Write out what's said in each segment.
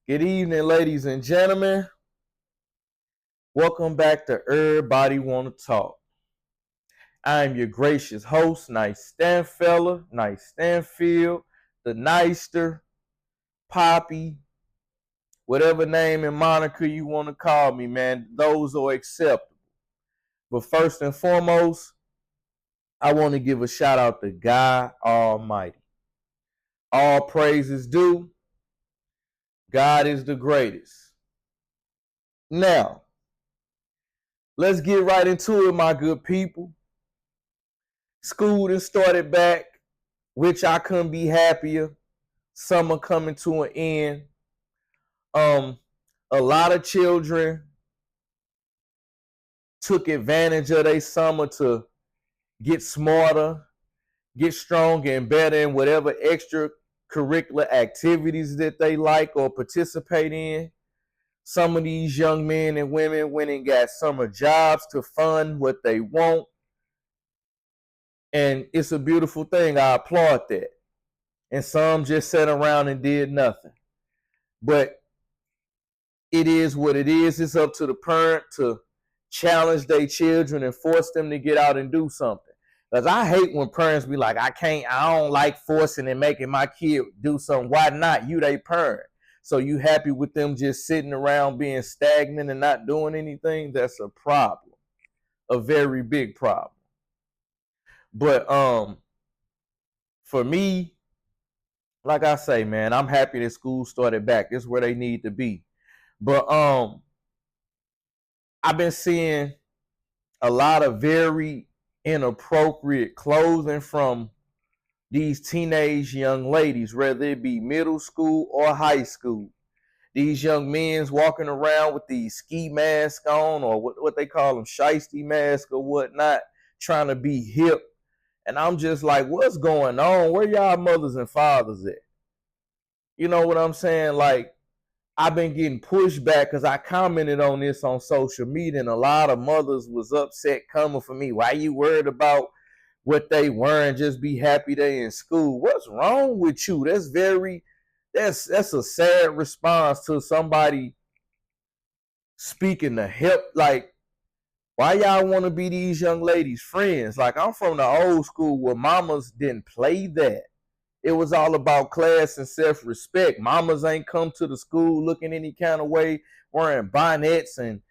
Good evening, ladies and gentlemen. Welcome back to Errbody Wanna Talk. I am your gracious host, Nice Stanfella, Nice Stanfield, the Nicer, Poppy, whatever name and moniker you want to call me, man. Those are acceptable. But first and foremost, I want to give a shout out to God Almighty. All praises due. God is the greatest. Now, let's get right into it, my good people. School done started back, which I couldn't be happier. Summer coming to an end. A lot of children took advantage of their summer to get smarter, get stronger and better in whatever extracurricular activities that they like or participate in. Some of these young men and women went and got summer jobs to fund what they want. And it's a beautiful thing. I applaud that. And some just sat around and did nothing. But it is what it is. It's up to the parent to challenge their children and force them to get out and do something. Because I hate when parents be like, I don't like forcing and making my kid do something. Why not? You they parent. So you happy with them just sitting around being stagnant and not doing anything? That's a problem. A very big problem. But for me, like I say, man, I'm happy that school started back. It's where they need to be. But I've been seeing a lot of very inappropriate clothing from these teenage young ladies, whether it be middle school or high school. These young men's walking around with these ski masks on, or what they call them, shiesty masks or whatnot, trying to be hip. And I'm just like, what's going on? Where y'all mothers and fathers at? You know what I'm saying? Like, I've been getting pushed back because I commented on this on social media, and a lot of mothers was upset coming for me. Why you worried about what they wearing? Just be happy they in school. What's wrong with you? That's a sad response to somebody speaking to help. Like, why y'all want to be these young ladies' friends? Like, I'm from the old school where mamas didn't play that. It was all about class and self-respect. Mamas ain't come to the school looking any kind of way, wearing bonnets and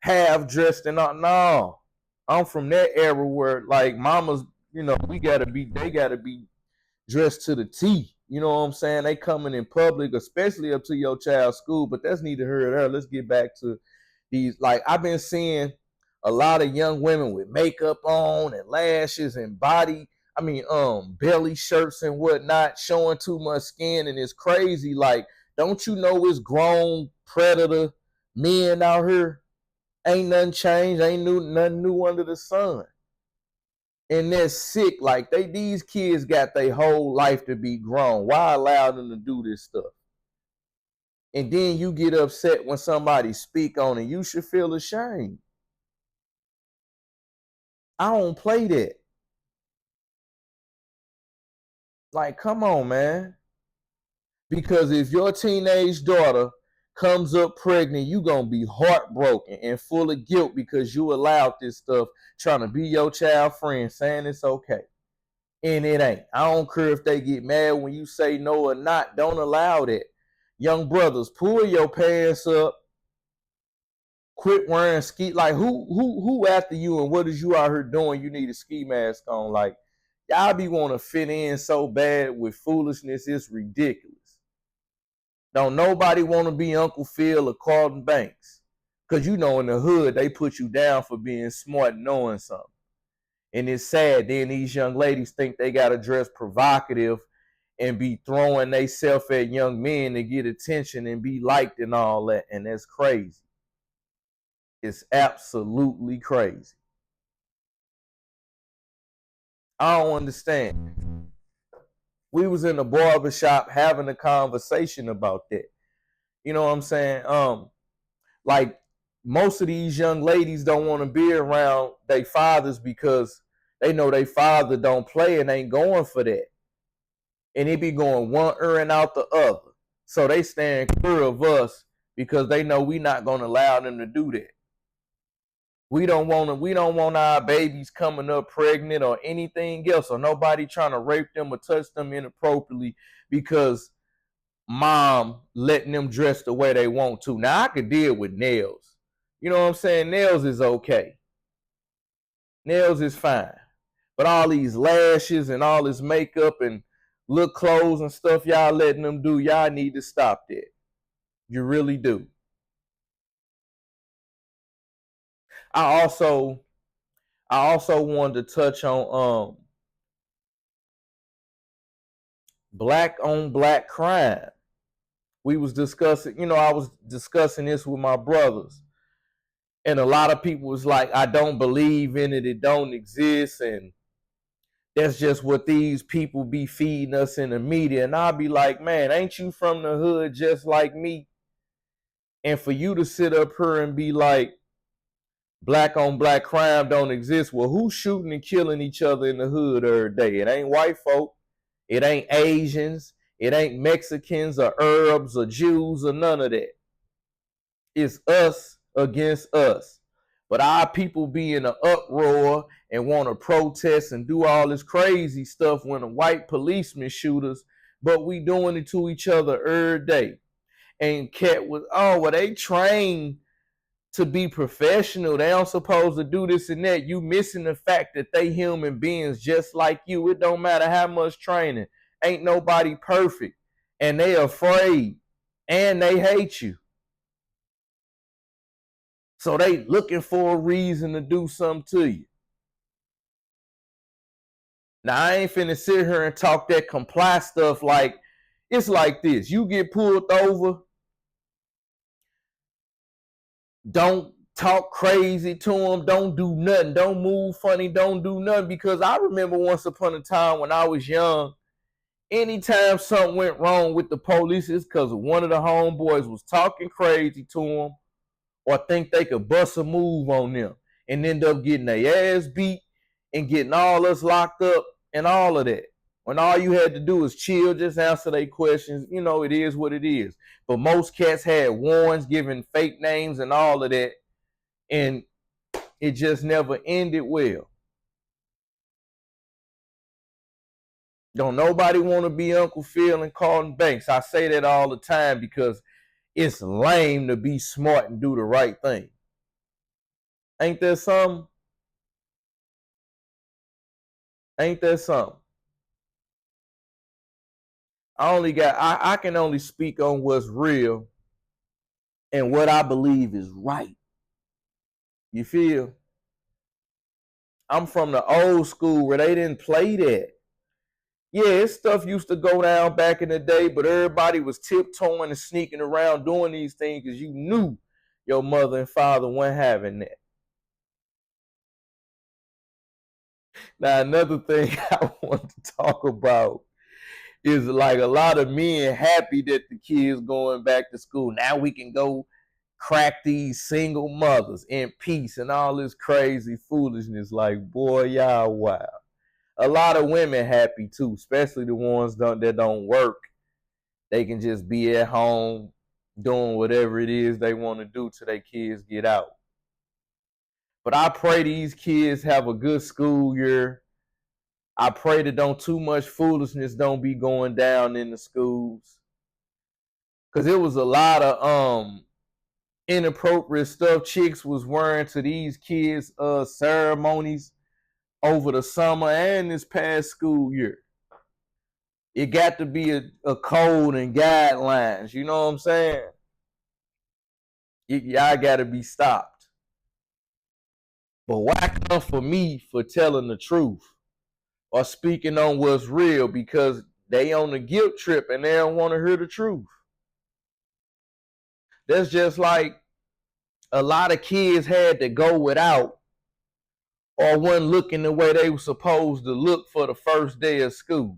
half dressed and all. No, I'm from that era where, like, mamas, they gotta be dressed to the T. You know what I'm saying? They coming in public, especially up to your child's school. But that's neither here nor there. Let's get back to these. Like, I've been seeing a lot of young women with makeup on and lashes and belly shirts and whatnot, showing too much skin, and it's crazy. Like, don't you know it's grown predator men out here? Ain't nothing changed, nothing new under the sun. And that's sick. Like, these kids got their whole life to be grown. Why allow them to do this stuff? And then you get upset when somebody speak on it. You should feel ashamed. I don't play that. Like, come on, man. Because if your teenage daughter comes up pregnant, you going to be heartbroken and full of guilt because you allowed this stuff, trying to be your child friend, saying it's okay. And it ain't. I don't care if they get mad when you say no or not. Don't allow that. Young brothers, pull your pants up. Quit wearing ski. Like, who after you, and what is you out here doing? You need a ski mask on. Like, y'all be want to fit in so bad with foolishness. It's ridiculous. Don't nobody want to be Uncle Phil or Carlton Banks. Because in the hood, they put you down for being smart and knowing something. And it's sad. Then these young ladies think they got to dress provocative and be throwing themselves at young men to get attention and be liked and all that. And that's crazy. It's absolutely crazy. I don't understand. We was in the barbershop having a conversation about that. You know what I'm saying? Like, most of these young ladies don't want to be around their fathers because they know their father don't play and ain't going for that. And it be going one ear and out the other. So they stand clear of us because they know we not gonna allow them to do that. We don't want our babies coming up pregnant or anything else, or nobody trying to rape them or touch them inappropriately because mom letting them dress the way they want to. Now I could deal with nails. You know what I'm saying? Nails is okay. Nails is fine. But all these lashes and all this makeup and look clothes and stuff y'all letting them do, y'all need to stop that. You really do. I also wanted to touch on black on black crime. We was discussing, I was discussing this with my brothers. And a lot of people was like, I don't believe in it. It don't exist. And that's just what these people be feeding us in the media. And I'll be like, man, ain't you from the hood just like me? And for you to sit up here and be like, black on black crime don't exist. Well, who's shooting and killing each other in the hood every day? It ain't white folk. It ain't Asians. It ain't Mexicans or Arabs or Jews or none of that. It's us against us. But our people be in an uproar and want to protest and do all this crazy stuff when a white policeman shoot us, but we doing it to each other every day. And Cat was, they trained to be professional. They don't supposed to do this and that. You missing the fact that they human beings just like you. It don't matter how much training. Ain't nobody perfect. And they afraid. And they hate you. So they looking for a reason to do something to you. Now, I ain't finna sit here and talk that comply stuff like, it's like this. You get pulled over, don't talk crazy to them, don't do nothing, don't move funny, don't do nothing. Because I remember once upon a time when I was young, anytime something went wrong with the police, it's because one of the homeboys was talking crazy to them or think they could bust a move on them and end up getting their ass beat and getting all us locked up and all of that. When all you had to do was chill, just answer their questions. It is what it is. But most cats had warrants, giving fake names and all of that. And it just never ended well. Don't nobody want to be Uncle Phil and Carlton Banks. I say that all the time because it's lame to be smart and do the right thing. Ain't that something? Ain't that something? I can only speak on what's real and what I believe is right. You feel? I'm from the old school where they didn't play that. Yeah, stuff used to go down back in the day, but everybody was tiptoeing and sneaking around doing these things because you knew your mother and father weren't having that. Now, another thing I want to talk about is like a lot of men happy that the kids going back to school. Now we can go crack these single mothers in peace and all this crazy foolishness. Like, boy, y'all wild. A lot of women happy too, especially the ones that don't work. They can just be at home doing whatever it is they want to do till their kids get out. But I pray these kids have a good school year. I pray that don't too much foolishness don't be going down in the schools. Cause it was a lot of inappropriate stuff chicks was wearing to these kids' ceremonies over the summer and this past school year. It got to be a code and guidelines. You know what I'm saying? Y'all got to be stopped. But why come for me for telling the truth or speaking on what's real? Because they on the guilt trip and they don't want to hear the truth. That's just like a lot of kids had to go without or wasn't looking the way they were supposed to look for the first day of school.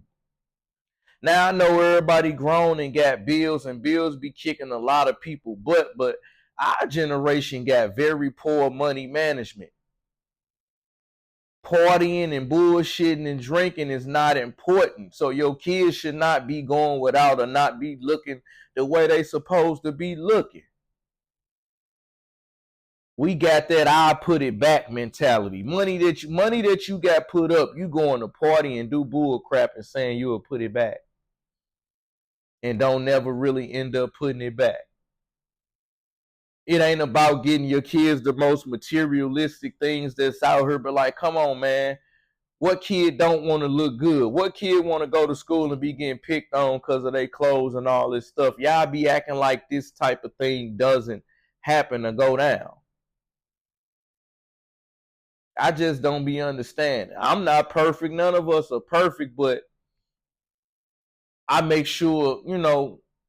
Now I know everybody grown and got bills, and bills be kicking a lot of people butt, but our generation got very poor money management. Partying and bullshitting and drinking is not important. So your kids should not be going without or not be looking the way they supposed to be looking. We got that I put it back mentality. Money that you got put up, you going to party and do bull crap and saying you'll put it back. And don't never really end up putting it back. It ain't about getting your kids the most materialistic things that's out here, but like, come on, man. What kid don't want to look good? What kid want to go to school and be getting picked on because of their clothes and all this stuff? Y'all be acting like this type of thing doesn't happen or go down. I just don't be understanding. I'm not perfect. None of us are perfect, but I make sure,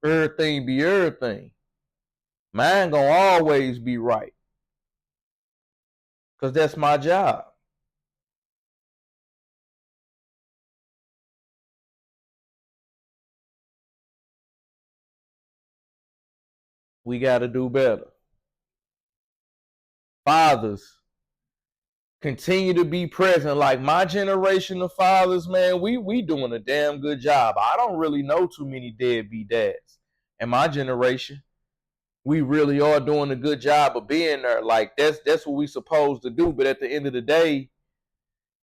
everything be everything. Mine gonna always be right. Because that's my job. We got to do better. Fathers, continue to be present. Like my generation of fathers, man, we doing a damn good job. I don't really know too many deadbeat dads. In my generation, we really are doing a good job of being there. Like that's what we supposed to do. But at the end of the day,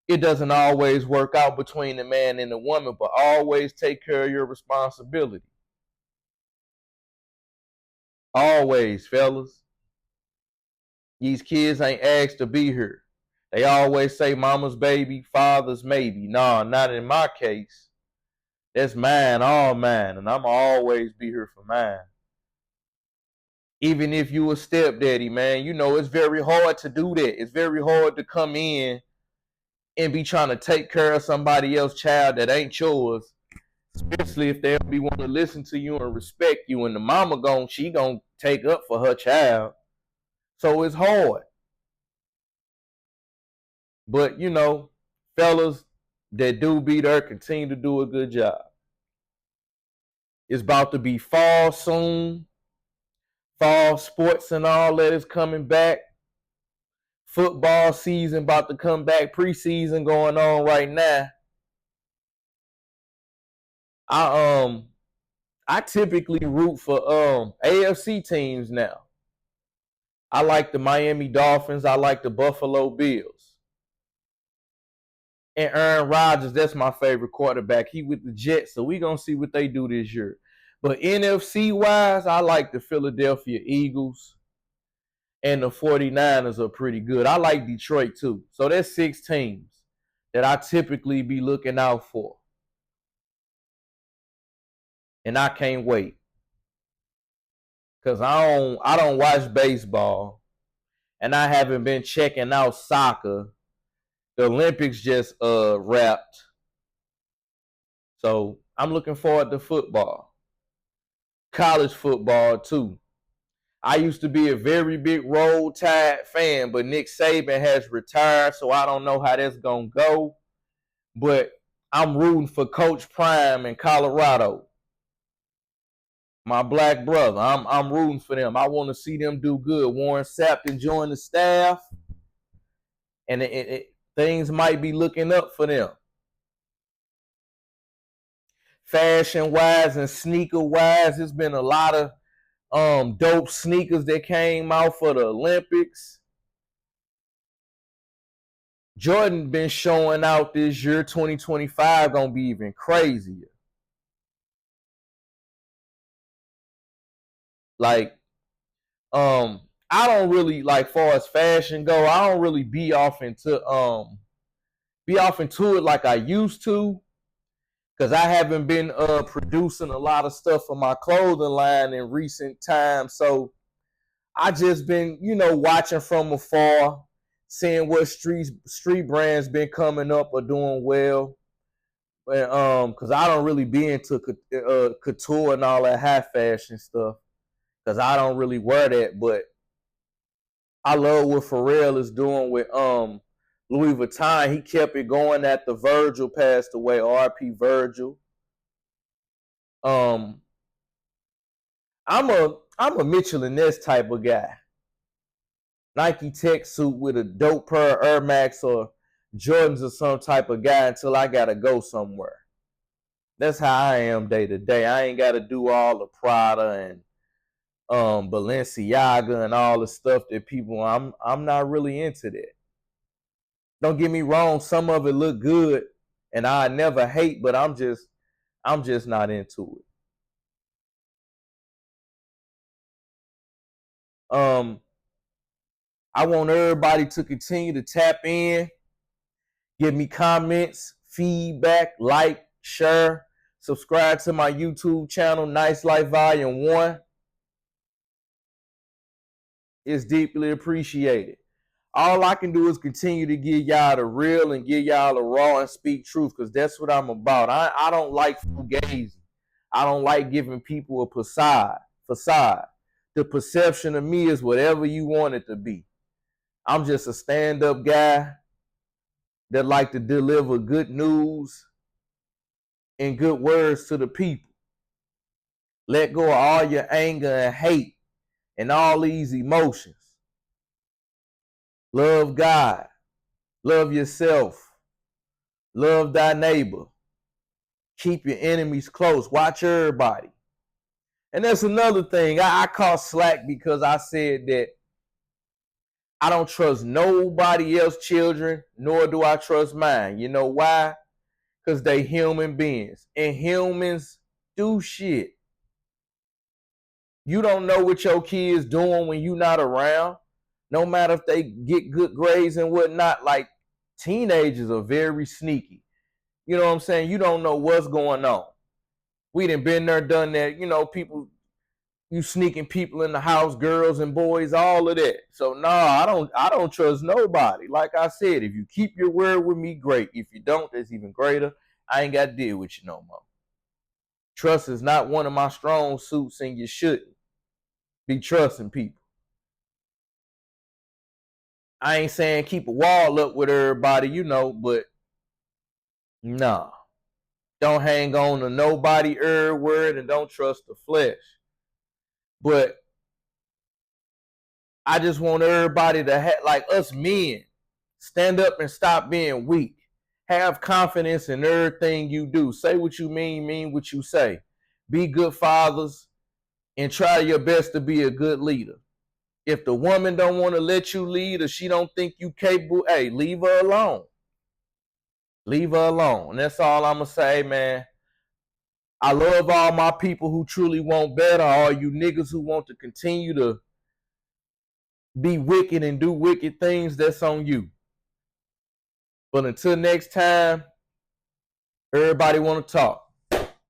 it doesn't always work out between the man and the woman, but always take care of your responsibility. Always, fellas. These kids ain't asked to be here. They always say mama's baby, father's maybe. Nah, not in my case. That's mine, all mine, and I'ma always be here for mine. Even if you a stepdaddy, man, it's very hard to do that. It's very hard to come in and be trying to take care of somebody else's child that ain't yours, especially if they be want to listen to you and respect you, and the mama she gonna take up for her child. So it's hard. But fellas that do be there, continue to do a good job. It's about to be fall soon. Fall sports and all that is coming back. Football season about to come back. Preseason going on right now. I typically root for AFC teams now. I like the Miami Dolphins. I like the Buffalo Bills. And Aaron Rodgers, that's my favorite quarterback. He with the Jets, so we going to see what they do this year. But NFC-wise, I like the Philadelphia Eagles. And the 49ers are pretty good. I like Detroit, too. So there's 6 teams that I typically be looking out for. And I can't wait. Because I don't watch baseball. And I haven't been checking out soccer. The Olympics just wrapped. So I'm looking forward to football. College football, too. I used to be a very big Roll Tide fan, but Nick Saban has retired, so I don't know how that's going to go. But I'm rooting for Coach Prime in Colorado. My black brother, I'm rooting for them. I want to see them do good. Warren Sappton joined the staff, and things might be looking up for them. Fashion-wise and sneaker-wise, there's been a lot of dope sneakers that came out for the Olympics. Jordan been showing out this year. 2025 gonna be even crazier. Like, I don't really like, far as fashion go, I don't really be off into it like I used to, because I haven't been producing a lot of stuff for my clothing line in recent times. So I just been, watching from afar, seeing what street brands been coming up or doing well. Because I don't really be into couture and all that high fashion stuff, because I don't really wear that. But I love what Pharrell is doing with Louis Vuitton. He kept it going after Virgil passed away. R.I.P. Virgil. I'm a Mitchell and Ness type of guy. Nike tech suit with a dope pair of Air Max or Jordans or some type of guy until I gotta go somewhere. That's how I am day to day. I ain't got to do all the Prada and Balenciaga and all the stuff that people. I'm not really into that. Don't get me wrong. Some of it look good, and I never hate, but I'm just not into it. I want everybody to continue to tap in, give me comments, feedback, like, share, subscribe to my YouTube channel, Nice Life Volume 1. It's deeply appreciated. All I can do is continue to give y'all the real and give y'all the raw and speak truth, because that's what I'm about. I don't like fugazi. I don't like giving people a facade. The perception of me is whatever you want it to be. I'm just a stand-up guy that like to deliver good news and good words to the people. Let go of all your anger and hate and all these emotions. Love God. Love yourself. Love thy neighbor. Keep your enemies close. Watch everybody. And that's another thing. I caught slack because I said that I don't trust nobody else's children, nor do I trust mine. You know why? Because they human beings. And humans do shit. You don't know what your kids doing when you not around. No matter if they get good grades and whatnot. Like, teenagers are very sneaky. You know what I'm saying? You don't know what's going on. We done been there, done that. You know, people, you sneaking people in the house, girls and boys, all of that. So no, I don't trust nobody. Like I said, if you keep your word with me, great. If you don't, that's even greater. I ain't got to deal with you no more. Trust is not one of my strong suits, and you shouldn't be trusting people. I ain't saying keep a wall up with everybody, you know, but nah. Don't hang on to nobody word and don't trust the flesh. But I just want everybody to have, like us men, stand up and stop being weak. Have confidence in everything you do. Say what you mean what you say. Be good fathers and try your best to be a good leader. If the woman don't want to let you lead or she don't think you capable, hey, leave her alone. Leave her alone. And that's all I'm going to say, man. I love all my people who truly want better, all you niggas who want to continue to be wicked and do wicked things, that's on you. But until next time, everybody want to talk.